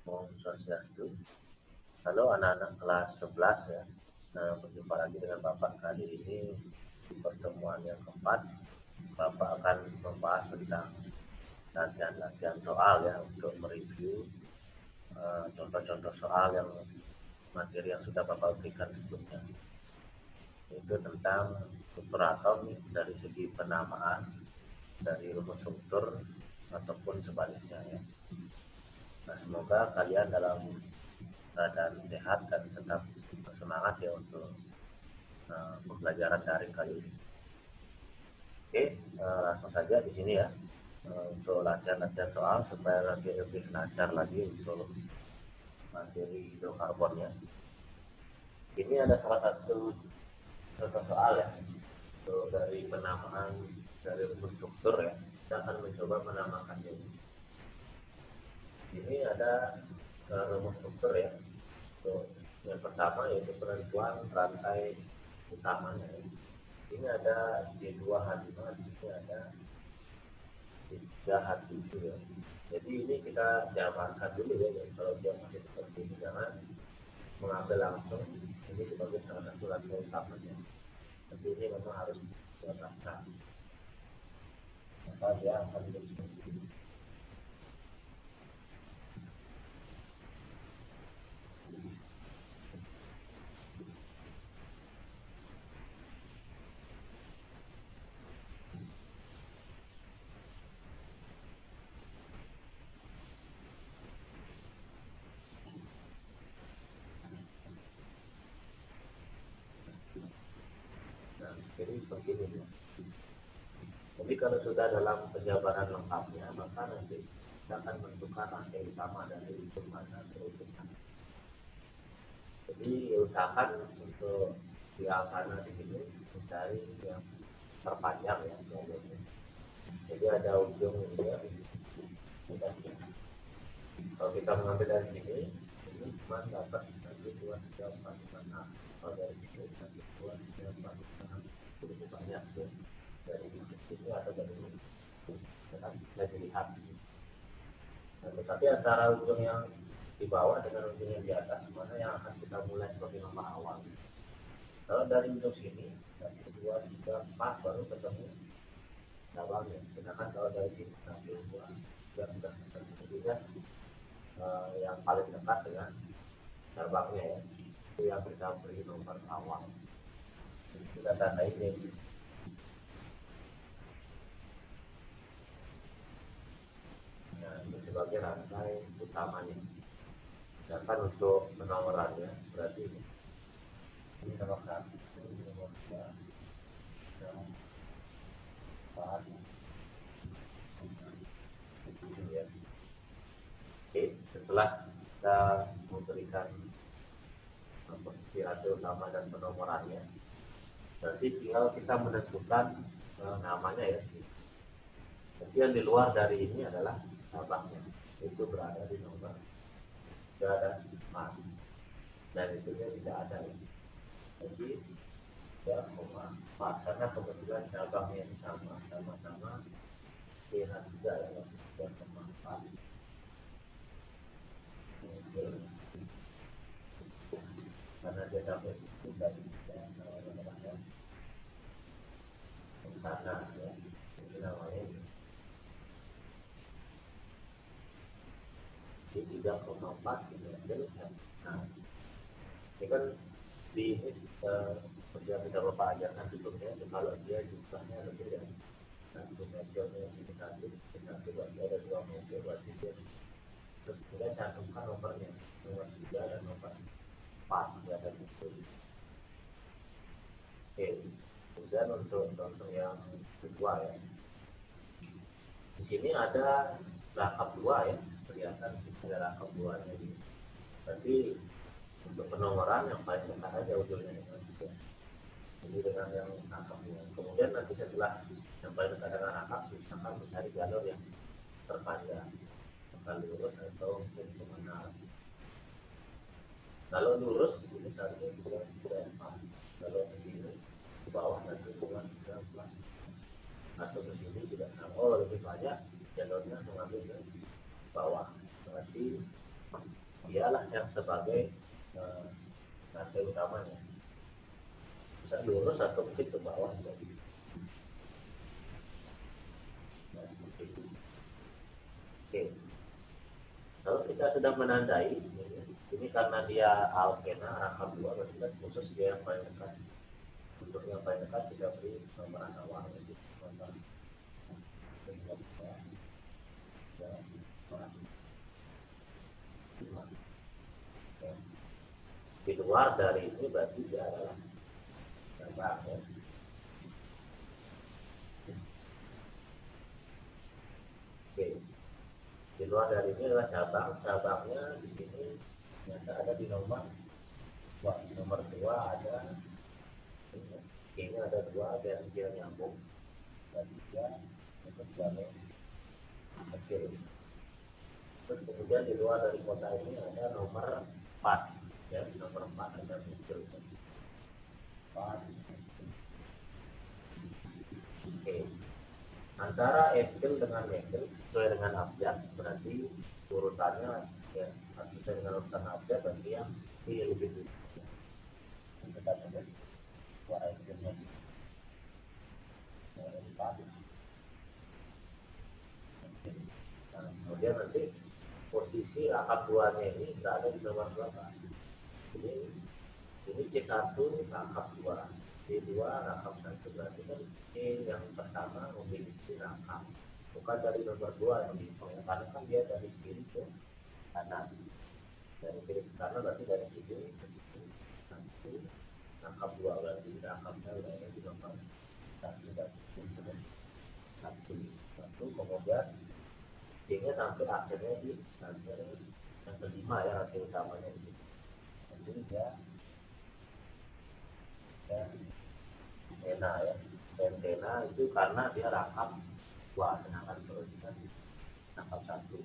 Om Swastiastu. Halo anak-anak kelas 11 ya. Nah, berjumpa lagi dengan Bapak kali ini di pertemuan yang keempat. Bapak akan membahas tentang latihan-latihan soal ya untuk mereview contoh-contoh soal yang materi yang sudah Bapak berikan sebelumnya. Itu tentang struktur atom dari segi penamaan, dari rumus struktur ataupun sebaliknya ya. Nah, semoga kalian dalam keadaan sehat dan tetap bersemangat ya untuk pembelajaran daring kali ini. Oke, langsung saja di sini ya untuk latihan-latihan soal supaya nanti lebih lancar lagi untuk materi hidrokarbonnya. Ini ada salah satu contoh soal ya untuk dari penamaan dari rumus struktur ya. Kita akan mencoba menamakannya. Ini ada rumus struktur ya. Untuk yang pertama yaitu penentuan rantai utamanya. Ini ada D2H5, di sini ada D3H7 ya. Jadi ini kita jabarkan dulu ya. Jadi kalau dia masih seperti ini jangan mengambil langsung. Ini sebagai salah satu rantai utamanya. Tapi ini memang harus dijabarkan. Maka dia akan menjadi seperti ini. Nah, jadi seperti ini ya. Jadi kalau sudah dalam penjabaran lengkapnya, maka nanti kita akan menentukan rantai utama dari unsur mana ke unsur mana. Jadi usahakan untuk di alkana di sini mencari yang terpanjang ya. Jadi ada ujung ini ya. Kalau kita mengambil dari sini, ini cuma dapat 1, 2, 3, 4, 5, 6. Kalau dari sini 1, 2, 3, 4, 5, 6. Cukup banyak ya. Dari sini atau dari sini. Kan bisa dilihat. Nah, tetapi antara ujung yang di bawah dengan ujung yang di atas, mana yang akan kita mulai sebagai nomor awal. Kalau dari ujung sini, 1, 2, 3, 4 baru ketemu cabangnya. Sedangkan kalau dari sini 1, 2, 3, 4, 5, yang paling dekat dengan cabangnya ya. Itu yang kita beri nomor awal. Kita tandai ini. Nah, itu sebagai rantai utamanya. Sedangkan untuk penomorannya berarti ini nomor 1, ini nomor 2, nomor 4, ya. Oke, setelah kita memberikan posisi rantai utama dan penomorannya, berarti tinggal kita menentukan namanya ya. Jadi yang di luar dari ini adalah cabangnya, itu berada di nomor 3 dan 4, dan itu tidak ada ya. Jadi ya 4 karena kebetulan cabangnya sama-sama TH3 ya, 3,4 karena dia dapat itu dari sana ya, itu namanya di 3,4 gitu ya. Nah, ini kan di ini seperti yang kita Bapak ajarkan sebelumnya, kalau dia jumlahnya lebih dari 1 meter satu berarti ada 2 meter, berarti dia terus kita cantumkan nomornya, nomor 3 dan nomor 4 ya, dan itu. Oke, kemudian untuk contoh yang kedua ya, di sini ada rangkap 2 ya, kelihatan ada rangkap 2 nya. Berarti untuk penomoran yang paling dekat aja ujungnya dengan 3. Jadi dengan yang rangkapnya. Kemudian nanti setelah yang paling dekat dengan rangkap, kita akan mencari jalur yang terpanjang, akan lurus atau mungkin kemana. Kalau lurus ini tadi 2, 3, 4. Kalau begini di bawah nanti 2, 3, 4. Atau begini tidak sama. Oh, lebih banyak jalurnya mengambil ke bawah. Berarti dialah yang sebagai rantai utamanya, bisa lurus atau mungkin ke bawah jadi. Nah, oke, kalau kita sudah menandai ini karena dia alkena rangka 2 berarti kan khusus dia yang paling dekat. Untuk yang paling dekat kita beri nomor awal itu nomor 5. Di luar dari ini berarti dia adalah cabang ya. Oke, di luar dari ini adalah cabangnya di sini ternyata ada di nomor 2 ada ini ada 2 biar dia nyambung dan 3 untuk jalan. Oke, terus kemudian di luar dari kota ini ada nomor 4 ya, nomor 4 ada muncul 4. Oke, antara April dengan April sesuai dengan abjad berarti urutannya ya sesuai dengan urutan abjad berarti yang ini lebih dulu kita ada 2 Aprilnya yang 4. Nah, kemudian nanti posisi rangkap 2 nya ini berada di nomor berapa? Ini C1 rangkap 2, C2 rangkap 1 berarti kan C yang pertama memiliki rangkap bukan dari nomor 2 yang dihitung karena kan dia dari kiri ke kanan, dari kiri ke kanan berarti dari sini ke sini 1 rangkap 2 berarti rangkapnya udah ada di nomor 1 dan 1 kemudian C-nya sampai akhirnya di yang kelima ya hasil utamanya ini. Jadi dia antena ya, antena itu karena dia rangkap 2 sedangkan kalau kita rangkap 1.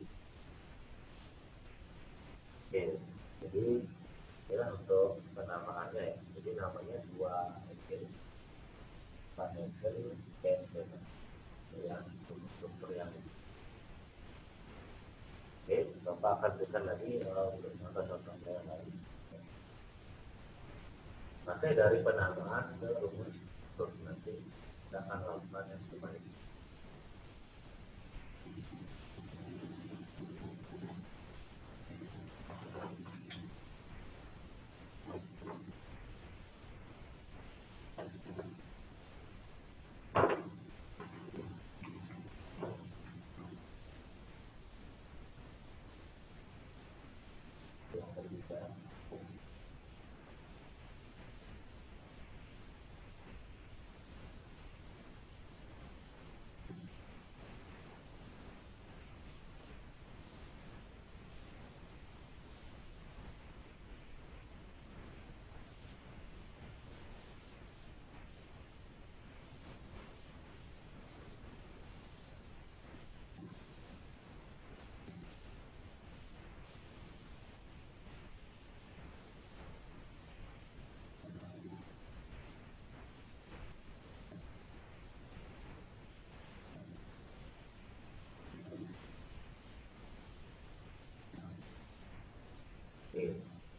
Oke, jadi ini untuk penamaannya ya, jadi namanya 2 angle antena yang struktur yang oke, Bapak akan berikan lagi untuk contoh-contohnya yang lain. Maka dari penamaan ke rumus terus nanti kita akan lakukan yang sebaik.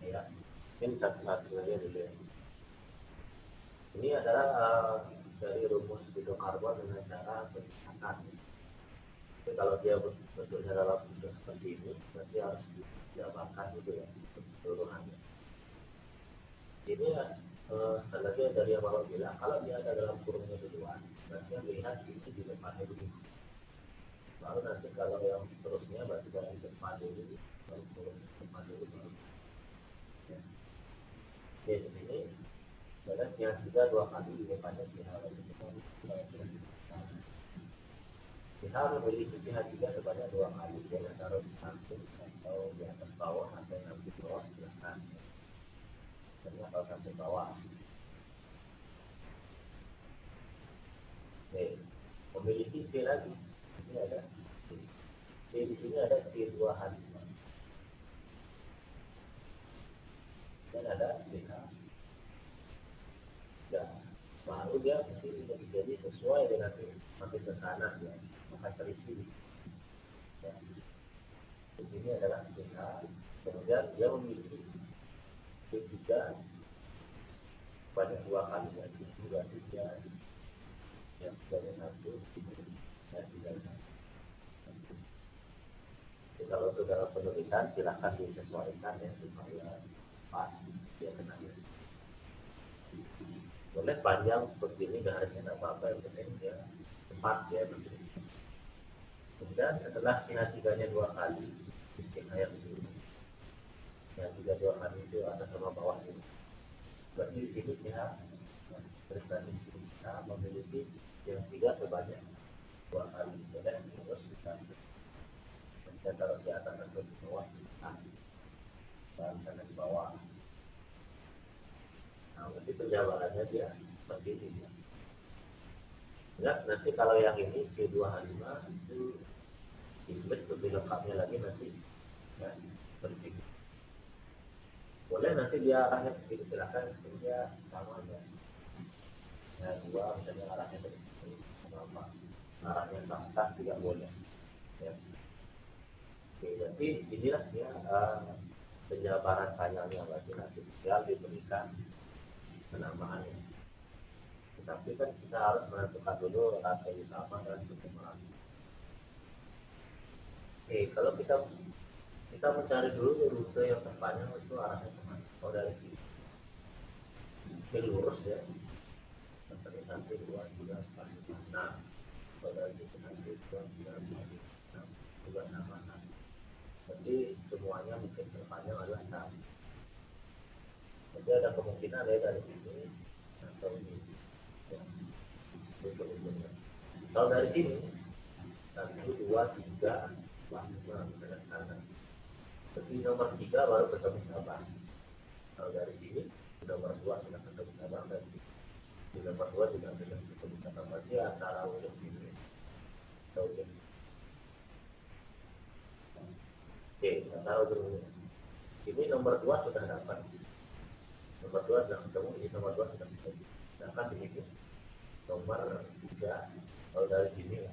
Ya, ini satu-satu aja dulu ya. Ini adalah dari rumus hidrokarbon dengan cara penyusutan. Jadi kalau dia bentuknya dalam bentuk seperti ini, berarti harus dijabarkan dulu ya keseluruhannya. Ini sekali lagi dari yang Bapak bilang, kalau dia ada dalam kurungnya duluan, berarti melihat ini di depannya dulu. Baru nanti kalau yang seterusnya berarti dari depan dulu, baru kurung depan dulu baru. Ya. Oke, ini dan yang juga 2 kali di depannya pihak memiliki pihak 3 sebanyak 2 kali. Dia taruh di samping atau di atas bawah atau yang di bawah silahkan. Ternyata kalau sampai bawah. Oke, memiliki C lagi. Ini ada C di sini ada C2 haliman dan ada pH. Ya, baru dia mesti jadi sesuai dengan makin ke kanan ya, maka terisi. Ya. Di sini adalah pH Kemudian dia memiliki tiga banyak dua kali ya, tiga tiga yang sebagai satu dan tiga satu. Jadi kalau itu dalam penulisan silahkan disesuaikan ya supaya pas dia kenanya. Boleh panjang seperti ini nggak harus ada apa-apa, yang penting dia cepat ya begini. Kemudian setelah tiganya dua kali bikin ayat dulu. Yang tiga dua kali itu atas sama bawah ini. Berarti ini ya berarti kita memiliki yang tiga sebanyak dua kali. Jadi terus kita taruh di atas atau di bawah, dan sana di bawah. Nah, berarti penjabarannya dia seperti ini. Ya, nanti kalau yang ini C2H5 itu ditulis lebih lengkapnya lagi nanti ya, seperti itu. Boleh nanti dia arahnya begitu, silakan dia sama ya. Ya dua misalnya arahnya begitu, apa arahnya tak tidak boleh. Ya. Oke, jadi inilah ya penjabaran finalnya berarti nanti tinggal diberikan penamaannya. Tetapi kan kita harus menentukan dulu rantai utama dan pertemuan. Oke, kalau kita mencari dulu rute yang terpanjang itu arahnya kemana? Oh dari sini, ini lurus ya. Nanti 2, 3, 4, 5. Nah, kalau dari sini nanti 2, 3, 4, 5, 6 juga sama. Jadi semuanya mungkin terpanjang adalah 6. Jadi ada kemungkinan ya dari sini atau ini. Ya, itu ujungnya. Kalau dari sini, 1, 2, 3, 4, 5 dengan kanan. Jadi nomor 3 baru ketemu cabang. Kalau dari sini, nomor 2 sudah ketemu cabang, dan di nomor 2 juga sudah ketemu cabang. Berarti antara ujung ini atau ujung. Oke, antara ujung ini. Ini nomor 2 sudah dapat. Nomor 2 sudah ketemu, ini nomor 2 sudah ketemu. Sedangkan di sini nomor 3, kalau dari sini,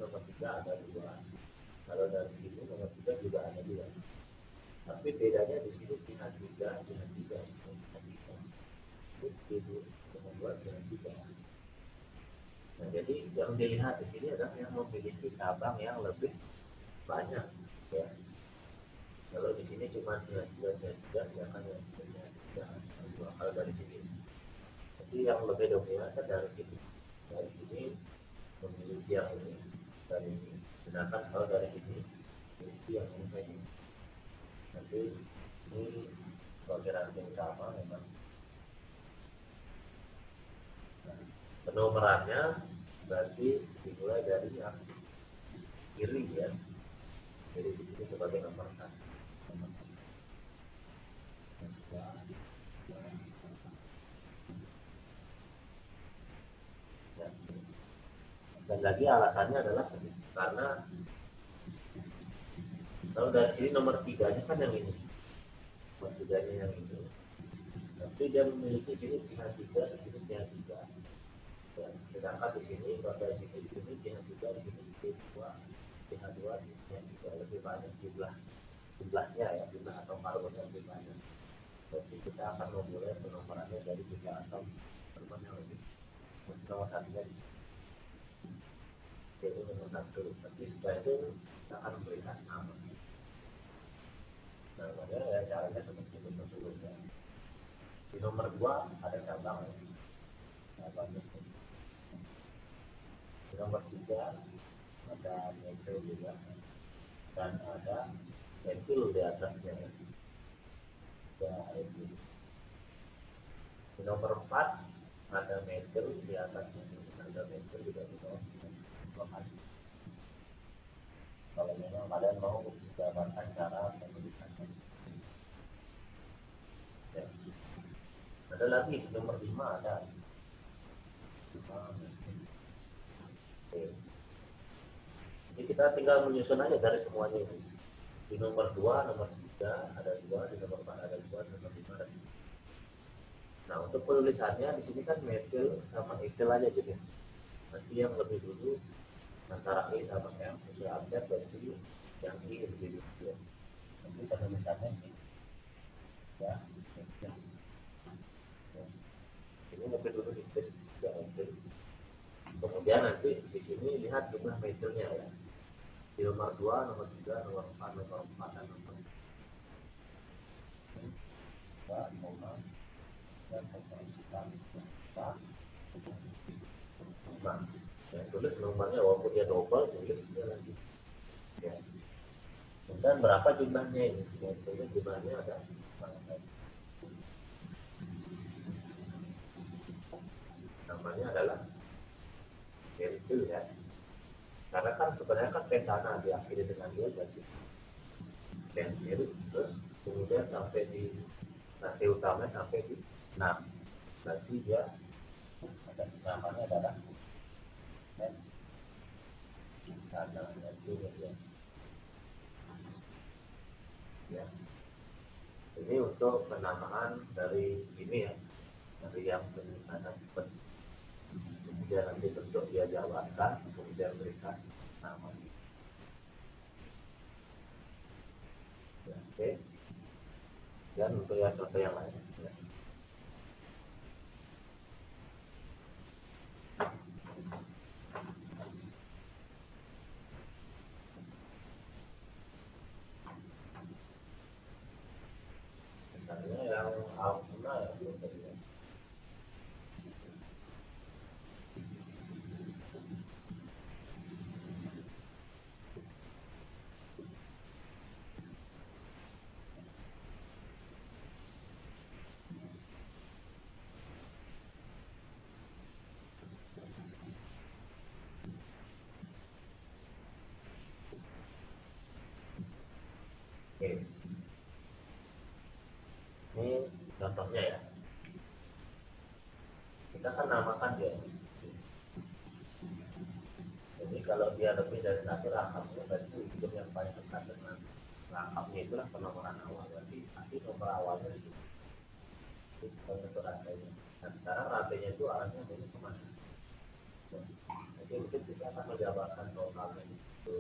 nomor 3 ada 2. Kalau dari sini nomor 3 juga ada 2. Tapi bedanya di sini jihad 3, jihad 3. Itu nomor 2, jihad 3. Nah, jadi yang dilihat di sini adalah yang memiliki cabang yang lebih banyak. Ya. Kalau di sini cuma jihad 3, ya kan yang punya jihad 2. Kalau dari sini, jadi yang lebih dominan kan dari sini. Dari sini memiliki yang ini, dari ini. Sedangkan kalau dari sini memiliki yang ini. Nanti ini perbedaan yang sama memang. Nah, penomorannya berarti dimulai dari yang kiri ya. Jadi di sini sebagai nomor 1. Ya. Dan lagi alasannya adalah karena kalau dari sini nomor 3-nya kan yang ini. Nomor 3-nya yang ini. Tapi dia memiliki sini jihad 3, di sini jihad 3. Ya, sedangkan di sini kalau dari sini di sini jihad 3, di sini jihad 2, jihad 3 lebih banyak jumlahnya ya, jumlah atau karbonnya lebih banyak. Jadi kita akan memulai penomorannya dari jumlah atau karbon yang lebih. Nomor 1-nya jadi nomor 1. Tapi setelah itu kita akan memberikan nama. Namanya ya caranya seperti itu sebelumnya. Di nomor 2 ada cabang ya. Cabangnya. Di nomor 3 ada metil juga dan ada metil di atasnya ya. Di nomor 4 ada metil di atasnya, ada metil juga di bawah. Kalau memang kalian mau mendapatkan cara penulisannya ya. Ada lagi di nomor 5 ada 5. Oke. Jadi kita tinggal menyusun aja dari semuanya ini. Di nomor 2, nomor 3 ada 2, di nomor 4 ada 2, di nomor 5 ada 3. Nah, untuk penulisannya di sini kan metil sama etil aja gitu. Nanti yang lebih dulu antara E sama M sesuai abjad, berarti yang I lebih dulu. Jadi penulisannya ini ya, ini lebih dulu di tes ya, kemudian nanti di sini lihat jumlah meternya ya, di nomor 2, nomor 3, nomor 4, dan nomor 2, nomor dan nomor 4. Nah, ya, tulis nomornya walaupun dia double, tulis dia lagi ya. Dan berapa jumlahnya ini ya, tulis jumlahnya ada namanya adalah itu ya, karena kan sebenarnya kan pentana diakhiri dengan dia jadi pensil terus kemudian sampai di nasi utama sampai di 6, berarti dia ada namanya adalah karena itu ya. Ya. Ini untuk penamaan dari ini ya, dari yang ada kemudian nanti bentuk dia jabarkan, kemudian berikan nama. Ya, oke. Dan untuk yang contoh yang lain. Ya. Misalnya yang alpuna ya belum tadi ya. Oke. Ini contohnya ya. Kita kan namakan dia. Jadi kalau dia lebih dari satu rangkapnya, berarti itu yang paling dekat dengan rangkapnya itulah penomoran awal. Berarti pasti nomor awalnya itu bentuk rantainya. Nah sekarang rantainya itu arahnya dari kemana? Jadi mungkin kita akan menjabarkan totalnya itu.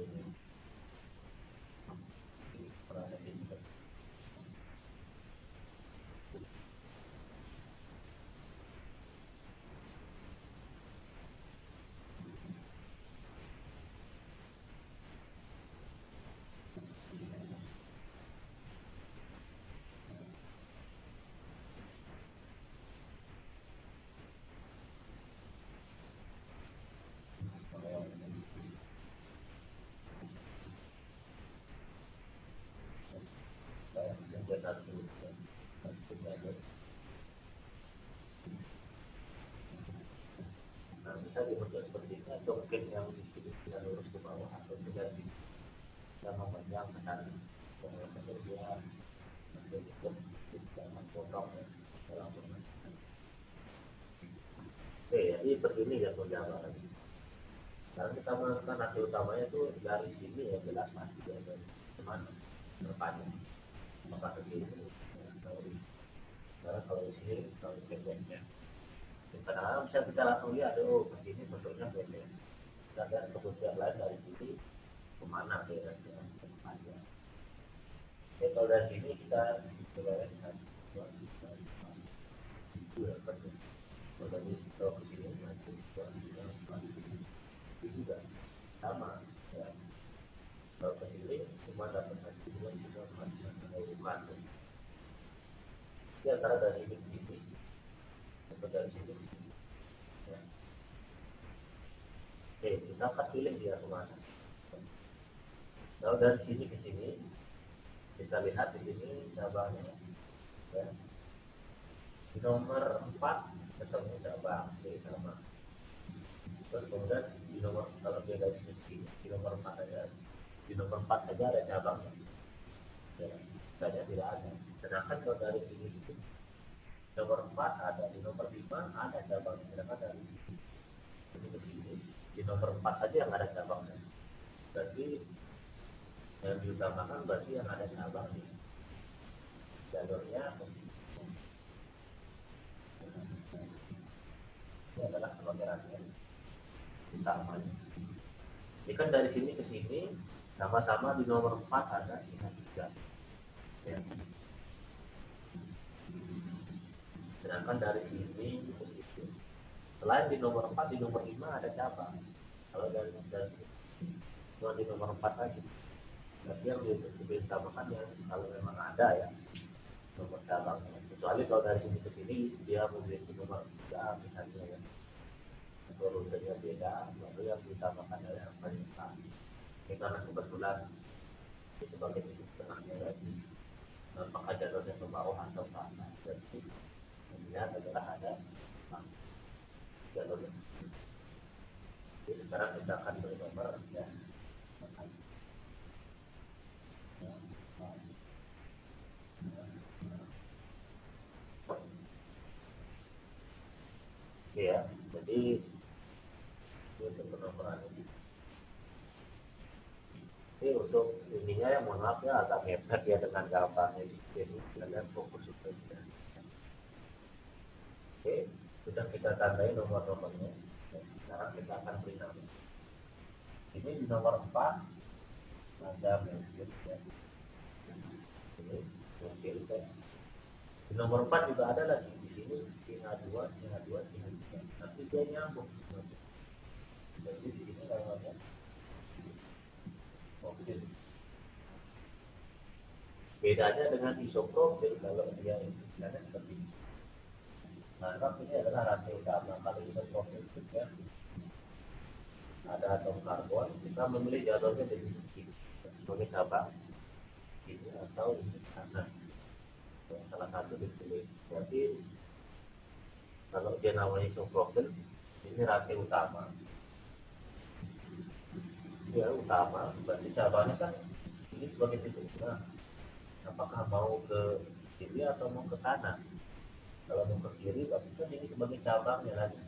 Nah, bisa dibentuk seperti ini atau mungkin yang di sini tidak lurus ke bawah atau tidak bisa memanjang ke sana. Kemudian dia menjadi jangan potong ya. Oke, jadi seperti ini ya penjabaran. Sekarang kita melakukan hasil utamanya itu dari sini ya jelas mati ya dari mana depannya apakah ke sini karena kalau di sini kalau pendeknya kadang bisa kita langsung lihat oh ke sini bentuknya pendek dan kemudian lain dari sini kemana kira-kira depannya. Oke, kalau dari sini kita sebenarnya bisa itu ya penting. Kalau dari kalau ke sini nanti juga sama ya. Kalau ke sini cuma dapat hasil juga masih bukan ya antara dari ini atau dari sini ya. Oke kita akan pilih dia kemana. Kalau dari sini ke sini kita lihat di sini cabangnya ya. Di nomor 4 ketemu cabang di sama. Terus kemudian di nomor kalau dia dari sini di nomor 4 aja di nomor 4 saja ada cabang ya, saja tidak ada. Sedangkan kalau dari sini itu nomor 4 ada, di nomor 5 ada cabang, sedangkan dari sini ke sini di nomor 4 saja yang ada cabangnya. Berarti yang diutamakan berarti yang ada cabang di jalurnya ini adalah aglomerasi utamanya. Ini kan dari sini ke sini sama-sama di nomor 4 ada, ini 3. Misalkan dari sini ke situ. Selain di nomor 4, di nomor 5 ada cabang. Kalau dari cuma di nomor 4 aja. Berarti yang diutamakan ya kalau memang ada ya nomor cabang. Kecuali kalau dari sini ke sini dia memiliki nomor 3 misalnya ya. Atau rutenya beda, baru yang diutamakan adalah yang paling besar. Ini karena kebetulan sebagai titik tengahnya tadi, apakah jalurnya ke bawah atau ke atas. Jadi dilihat adalah ada jalur. Jadi sekarang kita akan beri nomor ya. Ya, jadi untuk penomoran ini. Ini untuk ininya ya mohon maaf ya agak mepet ya dengan gambarnya ini kalian fokus itu. Oke, sudah kita tandai nomor-nomornya. Sekarang kita akan beri nama. Ini di nomor 4 ada mungkin ya. Ini mungkin ya. Di nomor 4 juga ada lagi di sini CH2, CH2, CH3. Nanti dia nyambung. Jadi di sini namanya mobil. Bedanya dengan isopropil kalau dia istilahnya seperti ini. Nah, ini adalah rantai utama. Kalau isopropil juga ada atom karbon, kita memilih jalurnya dari sini sebagai cabang ini atau ini kanan. Salah satu dipilih. Jadi kalau dia namanya isopropil, ini rantai utama. Ya utama, berarti cabangnya kan ini sebagai titik tengah. Apakah mau ke kiri atau mau ke kanan? Kalau mau ke kiri, berarti kan ini sebagai cabangnya lagi.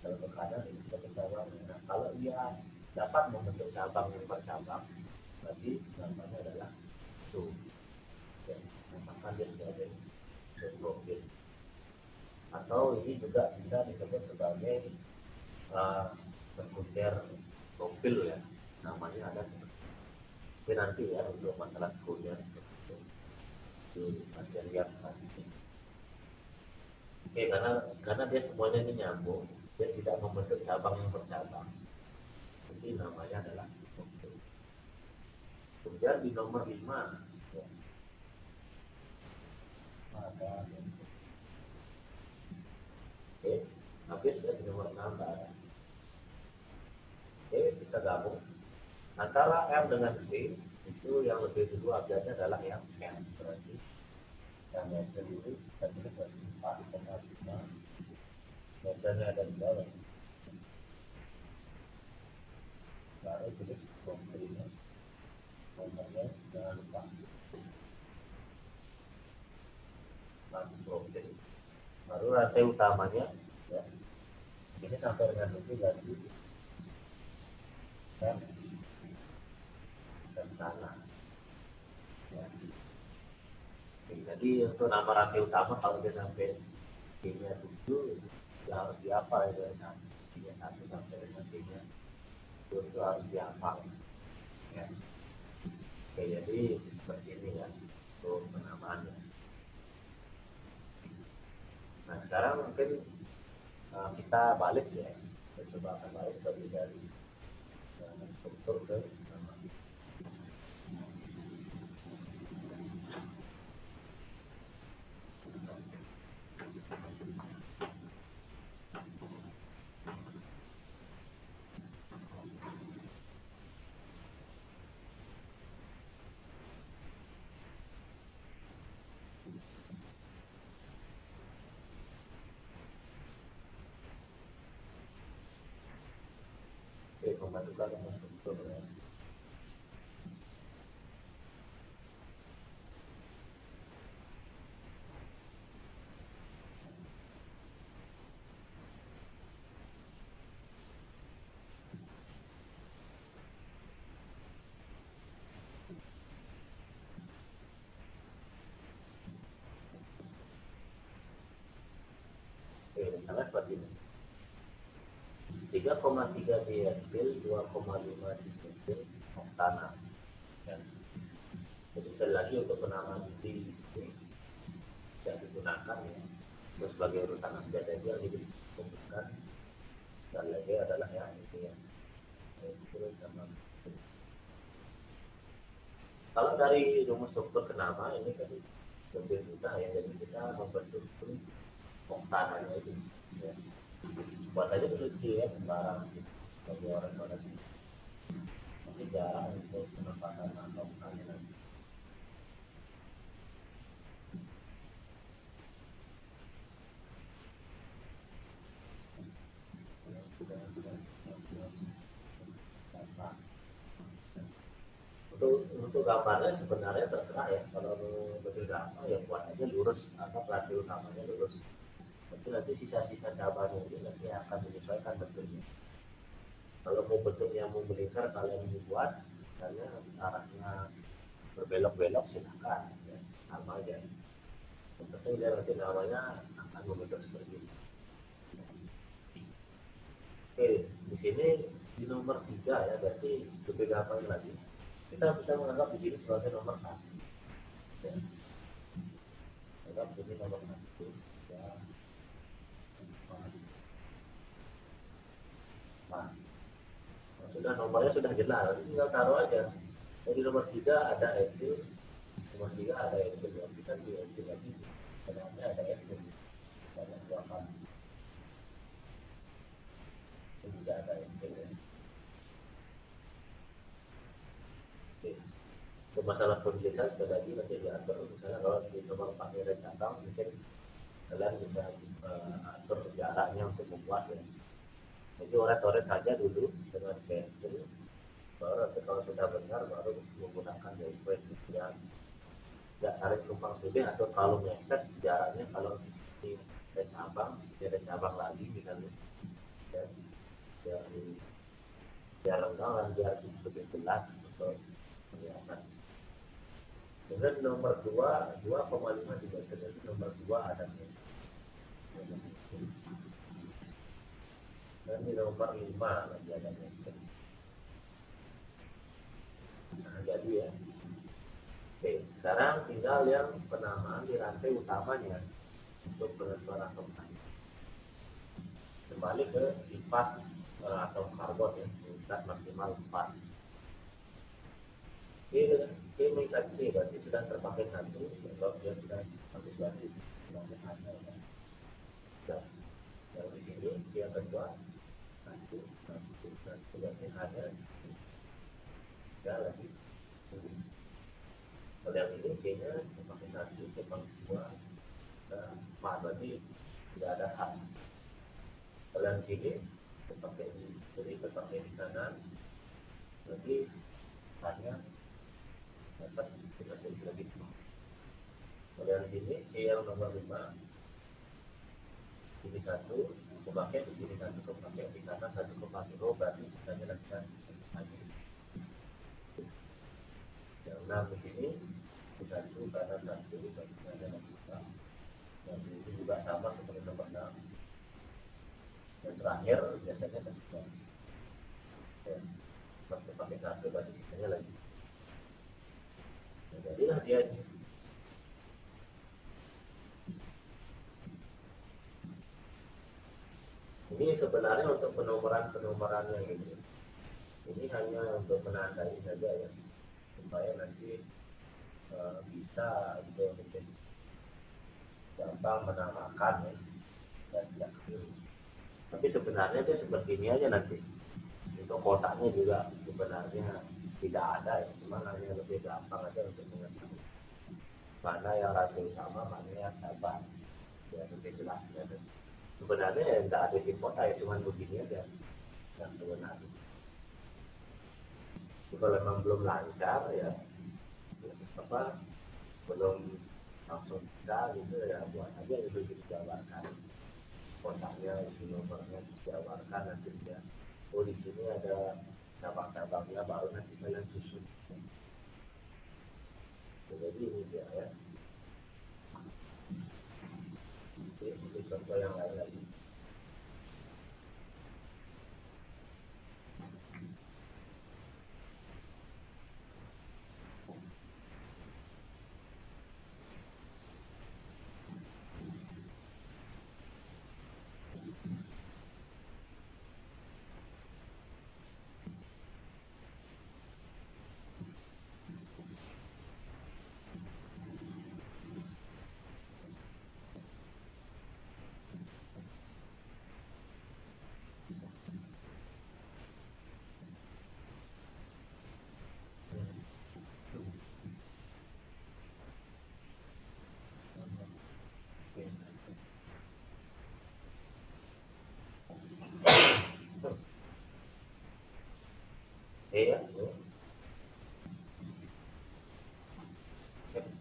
Kalau ke kanan ini sebagai cabangnya. Nah, kalau dia dapat membentuk cabang yang bercabang, berarti namanya adalah itu. Ya, namakan dia sebagai profil. Atau ini juga bisa disebut sebagai sekunder profil ya. Namanya ada. Tapi nanti ya untuk masalah sekunder itu bagian yang nanti. Oke, karena dia semuanya ini nyambung, dia tidak membentuk cabang yang bercabang. Jadi namanya adalah profil. Kemudian di nomor 5 ya, ada oke, habis ya di nomor 6 ada. Oke, kita gabung antara M dengan B itu yang lebih dulu abjadnya adalah yang M, berarti yang meter itu kita tulis dari 4,5 meternya ada di bawah, baru tulis nomornya, nomornya jangan lupa masuk profil, baru rantai utamanya ya ini sampai dengan lebih dari M dan sana ya. Jadi untuk nama rantai utama kalau dia sampai D-nya 7 ya harus dihafal ya, nah, D-nya 1 sampai dengan D-nya itu harus dihafal ya. Oke, jadi seperti ini ya untuk penamaannya. Nah sekarang mungkin kita balik ya, kita coba akan balik dari struktur ke nama. Oke, pembentukan nama struktur ya. Oke, misalnya seperti ini. 3,3 diesel, 2,5 diesel oktana. Ya. Jadi sekali lagi untuk penamaan di tidak digunakan ya. Terus sebagai urutan aja jadi yang diberikan dan lagi adalah yang ini ya. Kalau dari rumus struktur ke nama ini kan lebih mudah ya, jadi kita membentuk oktananya itu ya. Buat aja dulu sih ya sembarang bagi orang-orang masih jarang untuk penempatan atau oktannya nanti. Untuk gambarnya sebenarnya terserah ya, kalau lebih gampang ya buat aja lurus atau rasi utamanya lurus, tapi nanti sisa-sisa cabangnya ini nanti akan menyesuaikan bentuknya. Kalau mau bentuknya mau melingkar kalian membuat misalnya arahnya berbelok-belok silakan ya, sama aja yang penting dia nanti namanya akan membentuk seperti ini. Oke, di sini di nomor 3 ya, berarti lebih gampang lagi. Kita bisa menganggap di sini sebagai nomor 1. Ya. Anggap ini nomor 1. Ya. Nah, sudah nomornya sudah jelas, tinggal taruh aja. Jadi nomor 3 ada itu, nomor 3 ada itu, ya. Kita di itu lagi, sebenarnya ada itu. Ada dua kali. Ini juga ada itu. Ya. Oke. Untuk masalah penulisan sekali lagi nanti diatur, misalnya kalau di nomor 4 ada cabang, mungkin kalian bisa atur jaraknya untuk membuat ya. Jadi oret-oret saja dulu dengan pensil, baru kalau sudah benar baru menggunakan jahit yang tidak saling tumpang tindih, atau kalau mepet jaraknya, kalau di ada cabang lagi misalnya ya, dari jalan jalan biar lebih jelas untuk kelihatan. Kemudian nomor 2 2,5 juga, jadi nomor 2 ada dan di nomor 5 lagi ada mention. Nah, jadi ya. Oke, sekarang tinggal yang penamaan di rantai utamanya untuk penentuan atom tadi. Kembali ke sifat atom karbon ya, tingkat maksimal 4. Ini mengikat ini berarti sudah terpakai satu, kalau dia sudah habis berarti sudah ada ya. Nah, yang di sini yang kedua satu berarti ada tiga lagi. Kalau yang ini kayaknya terpakai satu, terpakai dua, nah, berarti tidak ada hak. Kalau yang sini terpakai jadi terpakai di kanan, berarti hanya dapat kita sebut lagi. Kalau yang sini yang nomor 5 ini satu kepakai di sini, satu kepakai di kanan, satu kepakai berarti kita lakukan lagi. Yang 6 di sini satu kanan satu berarti kita lakukan. Yang ini juga sama seperti nomor 6. Yang terakhir biasanya ketika ya, pakai satu berarti kita lagi. Nah, jadilah dia ini sebenarnya untuk penomoran yang ini hanya untuk menandai saja ya, supaya nanti bisa untuk gampang menamakan ya, dan tidak keliru. Tapi sebenarnya itu seperti ini aja nanti. Untuk kotaknya juga sebenarnya tidak ada ya, cuma hanya lebih gampang aja untuk mengetahui mana yang rasio utama, mana yang cabang, ya lebih jelas ya. Sebenarnya ya tidak ada di kota ya, cuma begini aja yang sebenarnya. Kalau memang belum lancar ya apa belum langsung bisa gitu ya, buat aja itu dijabarkan kotaknya, isi nomornya dijabarkan, nanti dia oh di sini ada cabang-cabangnya, baru nanti kalian susun. Jadi ini dia ya. Ini contoh yang lain lagi.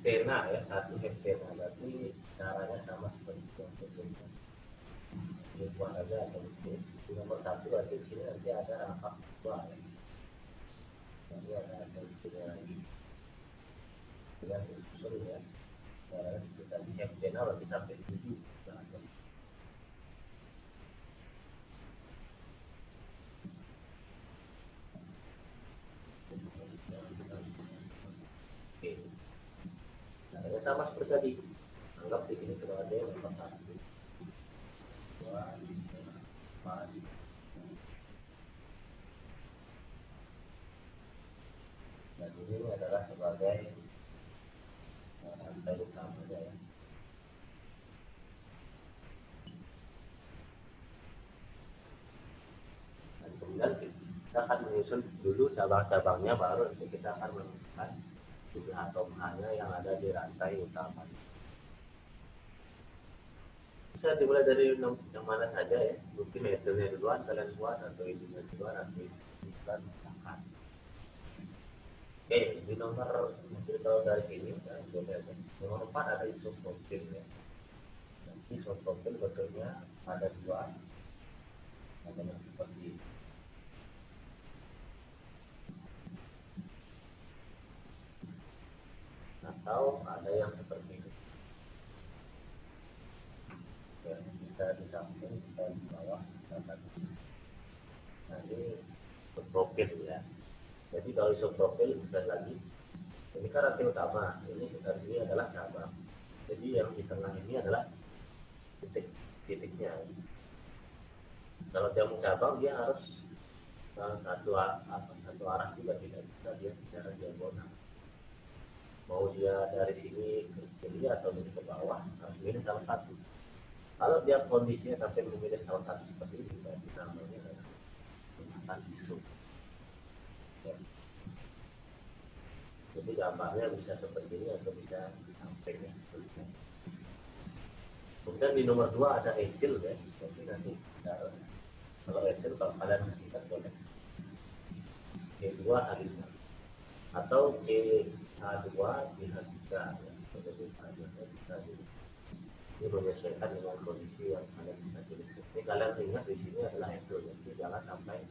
hektena ya, 1 hektena berarti caranya sama seperti yang sebelumnya. Ini buat aja atau itu di nomor 1 berarti di sini nanti ada angka 2 ya. Nanti ada ini lagi dengan unsur ya. Caranya kita di hektena berarti sampai 7. Oke. Caranya sama seperti tadi. Anggap di sini sudah ada yang nomor 1, 2, 3, 4. Dan ini adalah sebagai rantai utama ya. Dan kemudian kita akan menyusun dulu cabang-cabangnya, baru nanti kita akan menemukan jumlah atom H-nya yang ada di rantai utama. Bisa dimulai dari yang mana saja ya, mungkin metodenya duluan kalian buat, atau ininya duluan, atau ini kan akan. Oke, di nomor, mungkin kalau dari sini ya, nomor 4 ada isopropil ya. Nanti isopropil betulnya ada 2, ada yang seperti ini, atau ada yang seperti ini ya, bisa di samping, bisa di bawah, bisa di. Nah ini isopropil ya. Jadi kalau isopropil sudah lagi, ini kan rantai utama, ini adalah cabang. Jadi yang di tengah ini adalah titiknya. Kalau dia mau cabang, dia harus satu arah juga, tidak bisa dia secara diagonal. Mau dia dari sini ke kiri atau dari ke bawah, harus milih salah satu. Kalau dia kondisinya sampai memilih salah satu seperti ini, berarti namanya adalah jembatan isu. Ya. Jadi gambarnya bisa seperti ini atau bisa sampai ya. Kemudian di nomor 2 ada etil ya. Jadi nanti kalau etil, kalau kalian mengingat boleh C2 H5 atau CH2 CH3 ya. Seperti tadi. Ini menyesuaikan dengan kondisi yang kalian bisa pilih. Ini kalian ingat di sini adalah etil, jadi jangan sampai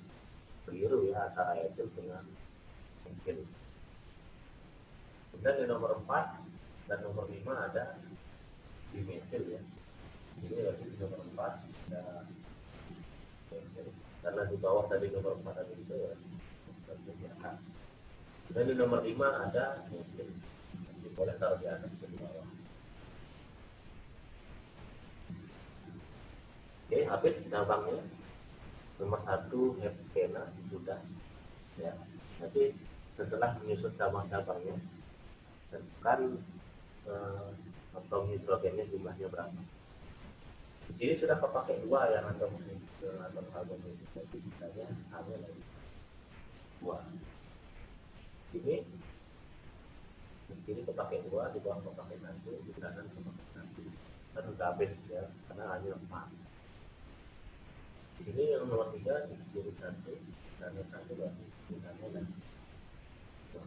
keliru ya antara etil dengan etil. Kemudian di nomor 4 dan nomor 5 ada dimetil ya. Ini lagi di nomor 4 ada dimetil. Karena di bawah tadi nomor 4 tadi itu ya. Dan di nomor 5 ada metil. Jadi boleh taruh di atas dan di bawah. Oke, habis cabangnya. Nomor 1 hektena sudah ya. Nanti setelah menyusun cabang-cabangnya, tentukan atom hidrogennya jumlahnya berapa. Di sini sudah kepakai 2 yang atom karbon itu, jadi misalnya hanya lagi 2. Ini kepakai 2, di bawah kepakai 1, di kanan kepakai 1. Kan sudah habis ya, karena hanya 4. Ini yang nomor 3 jadi 1, dan yang 1 berarti misalnya lagi 2.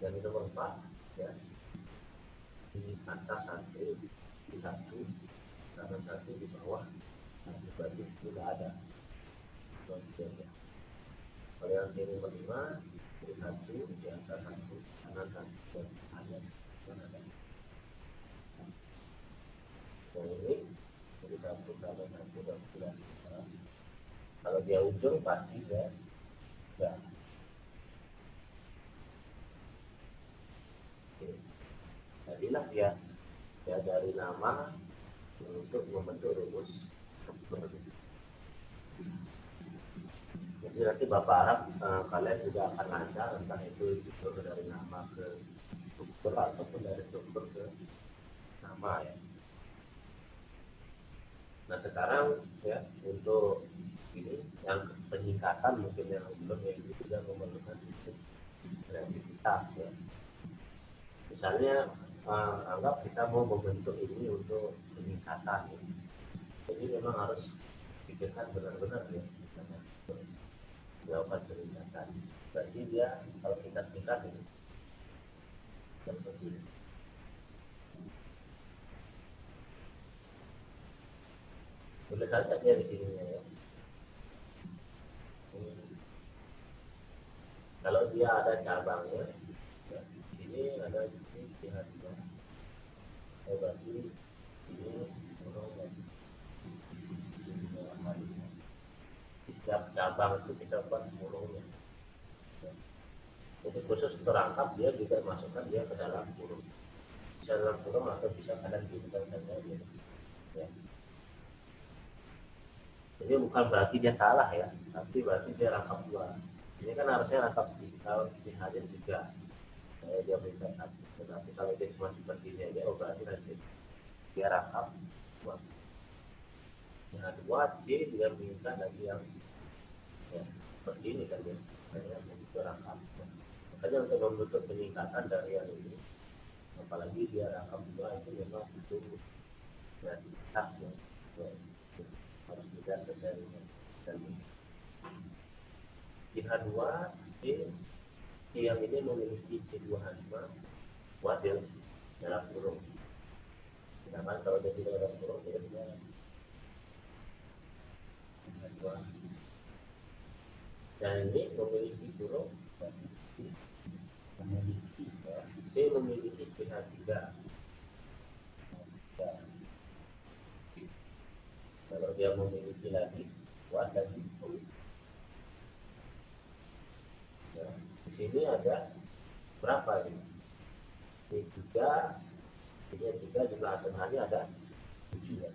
Dan di nomor 4 ya, di atas 1, di 1, kanan 1, di bawah 1, berarti sudah ada. Kalau yang ini nomor 5, di 1, di atas 1, kanan 1, ada. Yang ini jadi 1, kanan 1, dan sudah. Kalau dia ujung pasti ya. Jadilah dia dari nama untuk membentuk rumus. Jadi nanti Bapak harap kalian juga akan lancar, entah itu dari nama ke struktur ataupun dari struktur ke nama ya. Nah sekarang ya, untuk ini yang penyingkatan mungkin yang belum, ya ini juga memerlukan kreativitas ya. Misalnya anggap kita mau membentuk ini untuk peningkatan ya. Jadi memang harus pikirkan benar-benar ya, jawaban peningkatan. Berarti dia kalau kita tingkat ini Boleh saja dia di sini ya. Kalau dia ada cabangnya, ya, di sini ada di sini jihad dua. Berarti ini burung dan setiap cabang itu kita buat burungnya. Jadi khusus terangkap dia juga masukkan dia ke dalam burung. Bisa dalam burung atau bisa kadang dibuka saja gitu. Ya. Jadi bukan berarti dia salah ya, tapi berarti dia rangkap dua. Ini kan harusnya rangkap kalau di hadir tiga. Dia minta satu. Tetapi kalau dia cuma seperti ini aja, oh berarti nanti dia rangkap dua. Yang dua, dia minta lagi yang ya, seperti ini kan ya. Kayak begitu rangkap. Makanya untuk membentuk peningkatan dari yang ini, apalagi dia rangkap dua itu memang itu ya tas ya. Harus dilihat dari dan jika dua yang ini memiliki C2H5 wadil dalam kurung. Sedangkan kalau dia tidak dalam kurung dia tidak dua. Dan ini memiliki kurung memiliki ya. C memiliki CH3. Kalau dia memiliki lagi wadah itu ya, di sini ada berapa ini? D3 jumlah atomnya ada 7 ya.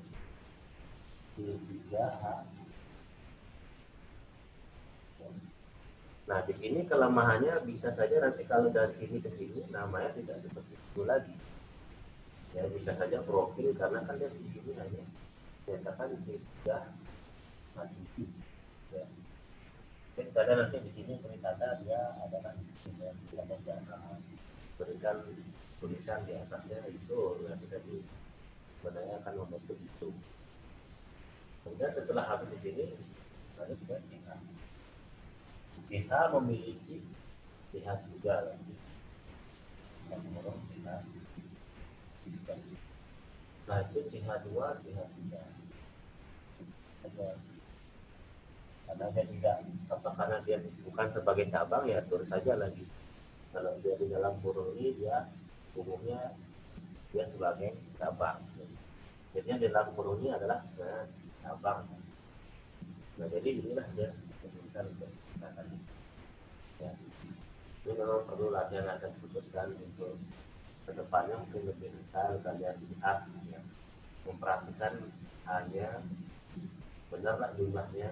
D3H. Nah, di sini kelemahannya bisa saja nanti kalau dari sini ke sini namanya tidak seperti itu lagi. Ya, bisa saja profil karena kan dia di sini hanya nyatakan D3 mati. Ya. Jadi nanti di sini perintahnya dia ada kan dia ada jangan berikan tulisan di atasnya itu ya tadi sebenarnya akan membentuk itu. Kemudian setelah habis di sini lalu kita memiliki pihak juga lagi. Nah itu CH2, CH3 karena dia tidak apa karena dia bukan sebagai cabang ya terus saja lagi. Kalau dia di dalam burung ini dia umumnya dia sebagai cabang. Jadinya di dalam burung ini adalah cabang. Nah jadi inilah dia kesulitan untuk katakan. Ya. Ini memang perlu latihan akan putuskan untuk kedepannya mungkin lebih besar kalian lihat ya. Memperhatikan hanya benarlah jumlahnya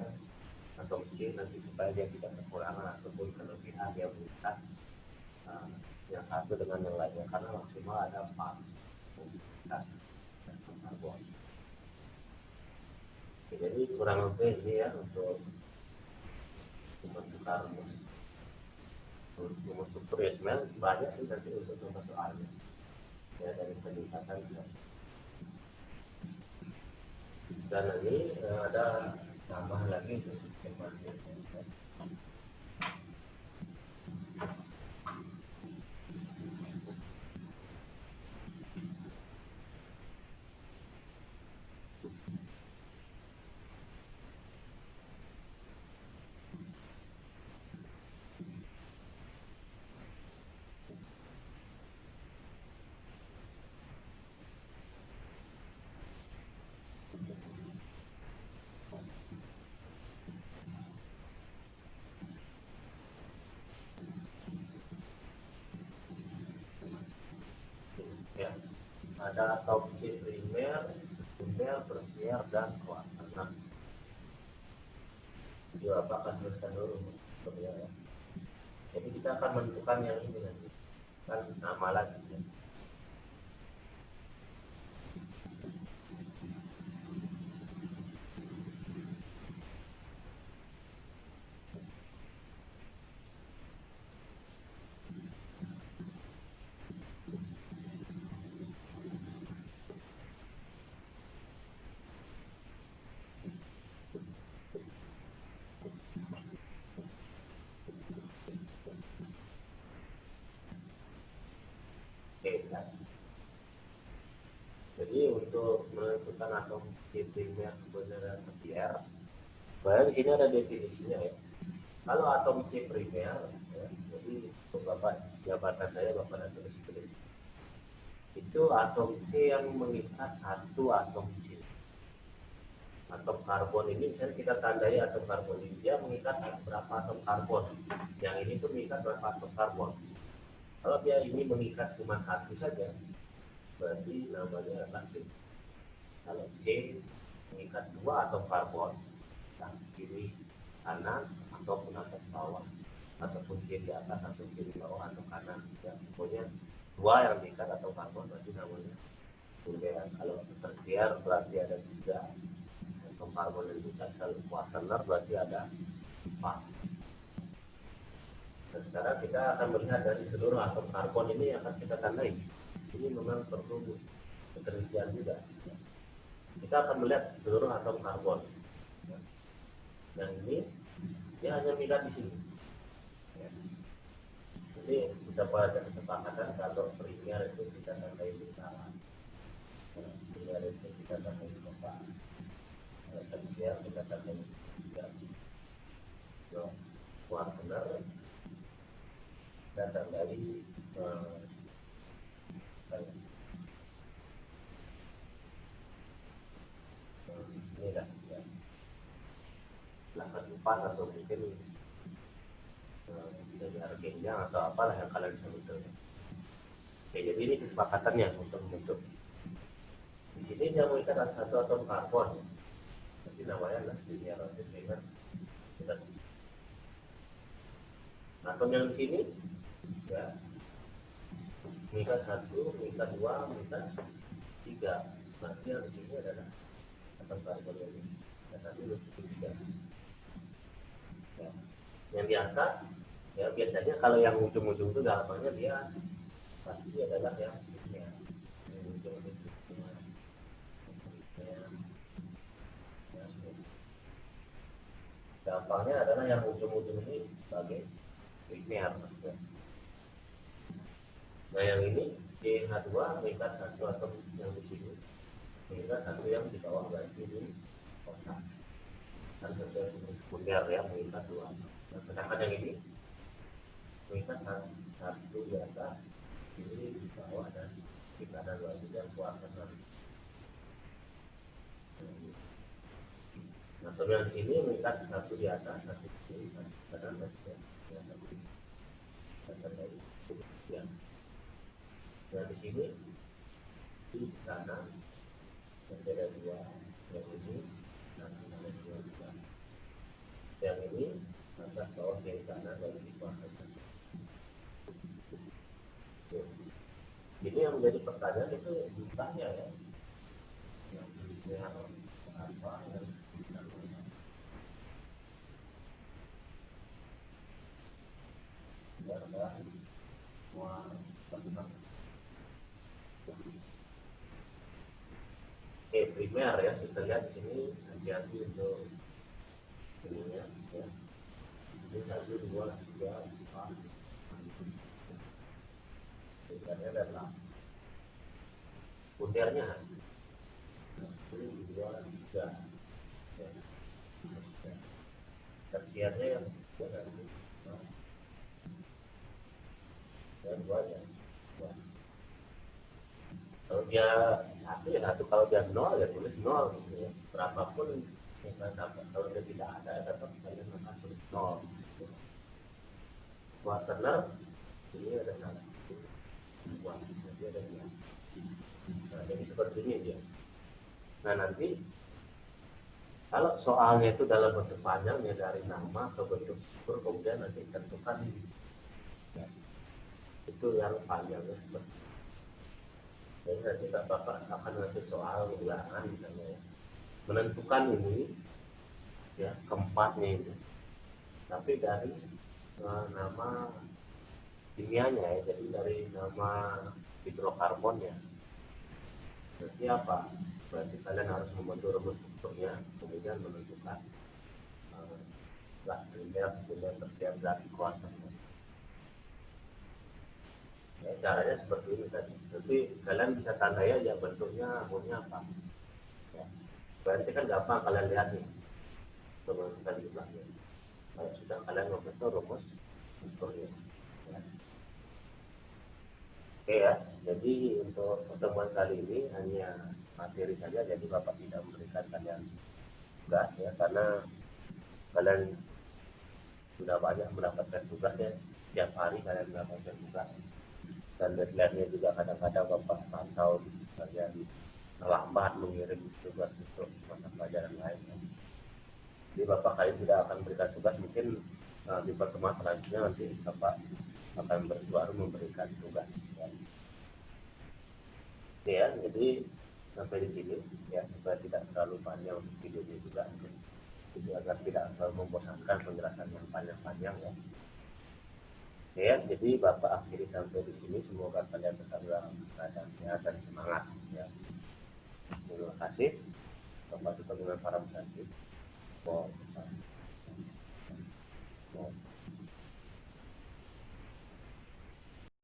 atau kecil nanti supaya dia tidak kekurangan ataupun kelebihan dia meningkat yang satu dengan yang lainnya karena maksimal ada 4 jadi kurang lebih ini ya untuk membentukkan rumus struktur ya sebenarnya banyak sih nanti untuk contoh soalnya ya dari peningkatan ya. Dan ini ada tambah lagi untuk sistem market. Ya, ada topik primer, sekunder, tersier, dan kuarter. Nah, itu apa akan tuliskan dulu ya. Jadi kita akan menentukan yang ini nanti kan nama lagi ya. Ya. Jadi untuk menentukan atom C primer, sekunder, dan tersier, sebenarnya di sini ada definisinya ya. Kalau atom C primer, ya, jadi Bapak jabatan saya Bapak dan tulis itu atom C yang mengikat satu atom C. Atom karbon ini misalnya kita tandai atom karbon ini dia mengikat berapa atom karbon. Yang ini tuh mengikat berapa atom karbon. Kalau dia ini mengikat cuma satu saja, berarti namanya adalah C. Kalau C mengikat dua atom karbon, yang kiri kanan ataupun atas bawah, ataupun kiri atas atau kiri bawah atau kanan, ya pokoknya dua yang mengikat atom karbon berarti namanya sekunder. Kalau tersier berarti ada tiga atom karbon yang mengikat, kalau kuartener berarti ada empat. Dan sekarang kita akan melihat dari seluruh atom karbon ini yang akan kita tandai. Ini memang perlu ketelitian juga. Kita akan melihat seluruh atom karbon. Yang ini dia hanya mengikat di sini. Jadi kita pada kesepakatan kalau primer itu kita tandai di sana. Primer itu kita tandai di bawah. Tersier kita tandai di tiga. Kuartener kita tandai ini dah ya. 84 atau mungkin dari argennya atau apalah yang kalian sebutkan. Oke, jadi ini kesepakatannya untuk membentuk. Di sini dia mengikat satu atom karbon. Jadi namanya adalah linear dengan kita. Atom yang di sini ya mengikat satu, mengikat dua, mengikat tiga. Berarti yang di sini adalah atom karbon ini. Dan satu tiga. Ya. Yang di atas ya biasanya kalau yang ujung-ujung itu gampangnya dia pasti adalah yang ujung-ujung gampangnya adalah yang ujung-ujung ini sebagai primer. Nah yang ini CH2 mengikat satu atom yang di sini, mengikat satu yang di bawah berarti di kotak. Dan sekunder ya mengikat dua. Nah, sedangkan yang ini mengikat satu di atas, ini di bawah dan di kanan berarti yang kuartener. Nah, yang ini mengikat satu di atas, satu di sini, satu di kanan, satu di ya. Nah di sini di kanan ada dua, yang ini dan ada dua juga. Yang ini atas bawah kiri kanan dan di bawah kanan. Ini yang menjadi pertanyaan itu ditanya ya. Yang apa yang primer ya, kita lihat di sini hati-hati untuk ini ya. Ini 1, 2, 3, 4. Sebenarnya ada 8. Sekundernya 1, 2, 3. Tersiernya yang dan 2 ya. Kalau dia satu ya satu, kalau dia 0 ya tulis 0 gitu ya. Berapapun yang saya dapat, kalau dia tidak ada ya tetap saya akan tulis 0. Kuartener ini ada 1, 2, jadi ada 2. Nah jadi seperti ini dia. Nah nanti kalau soalnya itu dalam bentuk panjang ya dari nama ke bentuk struktur, kemudian nanti tentukan ya, itu yang panjangnya seperti itu. Jadi nanti Bapak akan ngasih soal ulangan misalnya ya. Menentukan ini ya keempatnya ini. Tapi dari nama kimianya ya, jadi dari nama hidrokarbonnya. Berarti apa? Berarti kalian harus membentuk rumus strukturnya, kemudian menentukan primer, kemudian tersier dari kuartener. Ya, caranya seperti ini tadi. Tentu nanti kalian bisa tandai aja bentuknya maunya apa. Ya. Berarti kan gampang kalian lihat nih rumuskan jumlahnya. Kalau sudah kalian membentuk rumus unsurnya. Ya. Oke ya, jadi untuk pertemuan kali ini hanya materi saja, jadi Bapak tidak memberikan kalian tugas ya, karena kalian sudah banyak mendapatkan tugas ya, setiap hari kalian mendapatkan tugas, dan deadline-nya juga kadang-kadang Bapak pantau kalian terlambat mengirim tugas untuk mata pelajaran lain. Jadi Bapak kali tidak akan memberikan tugas, mungkin di pertemuan selanjutnya nanti Bapak akan baru memberikan tugas. Ya. Oke ya, jadi sampai di sini ya, supaya tidak terlalu panjang untuk videonya juga, jadi agar tidak terlalu membosankan penjelasan yang panjang-panjang ya. Oke ya, jadi Bapak akhiri sampai di